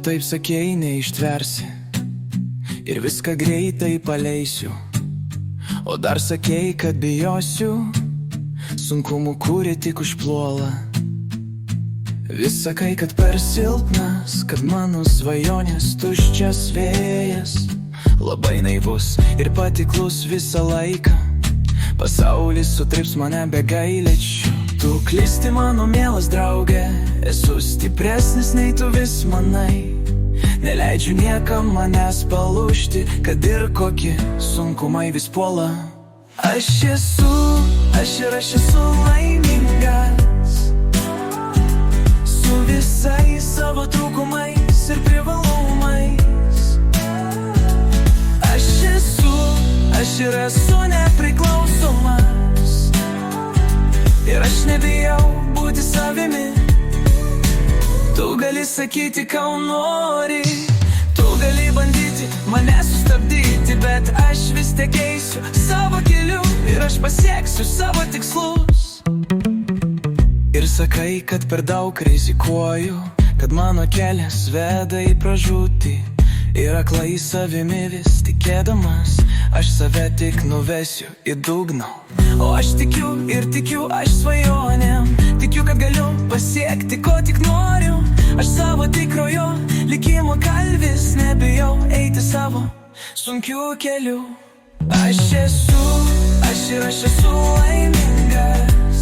taip sakei, neištversi ir viską greitai paleisiu. O dar sakei, kad bijosiu sunkumų, kurie tik užpuola. Vis sakai, kad per silpnas, kad mano svajonės tuščias vėjas. Labai naivus ir patiklus visą laiką. Pasaulis sutrips mane be gailėčių. Tu klysti, mano mielas draugė, esu stipresnis nei tu vis manai. Neleidžiu niekam manęs palūžti, kad ir kokie sunkumai vis puola. Aš esu laimingas, su visais savo trūkumais ir privalumais. Aš esu nepriklausomas, ir aš nebijau būti savimi. Tu gali sakyti, ką nori, tu gali bandyti mane sustabdyti, bet aš vis tiek eisiu savo keliu ir aš pasieksiu savo tikslus. Ir sakai, kad per daug rizikuoju, kad mano kelias veda į pražūtį. Ir aklai savimi vis tikėdamas, aš save tik nuvesiu į dugną. O aš tikiu ir tikiu aš svajonėm, tikiu, kad galiu pasiekti, ko tik noriu. Aš savo tikrojo likimo kalvis, nebijau eiti savo sunkių kelių. Aš esu laimingas,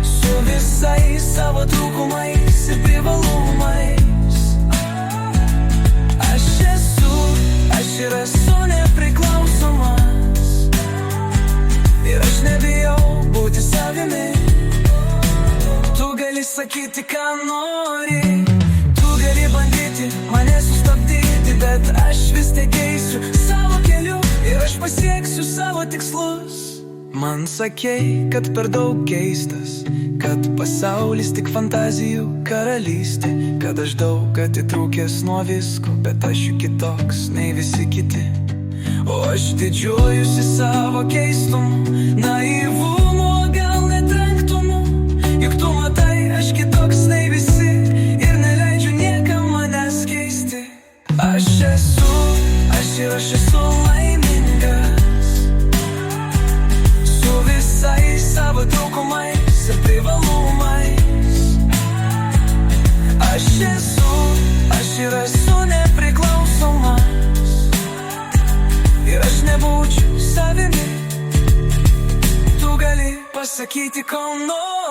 su visais savo trūkumais ir privalumais. Aš esu nepriklausomas, ir aš nebijau būti savimi. Tu gali sakyti, ką nori, tu gali bandyti mane sustabdyti, bet aš vis tiek eisiu savo keliu ir aš pasieksiu savo tikslus. Man sakei, kad per daug keistas, kad pasaulis tik fantazijų karalystė, kad aš daug atitrūkęs nuo visko, bet aš juk kitoks nei visi kiti. O aš didžiuojusi savo keistumu, naivumu, gal net ranktumu. Juk tu matai, aš kitoks nei visi ir neleidžiu niekam manęs keisti. Aš esu laimingas, su visais savo trūkumais ir privalumais. Aš esu nepriklausomas, ir aš nebūčiau savimi. Tu gali pasakyti, ko nori.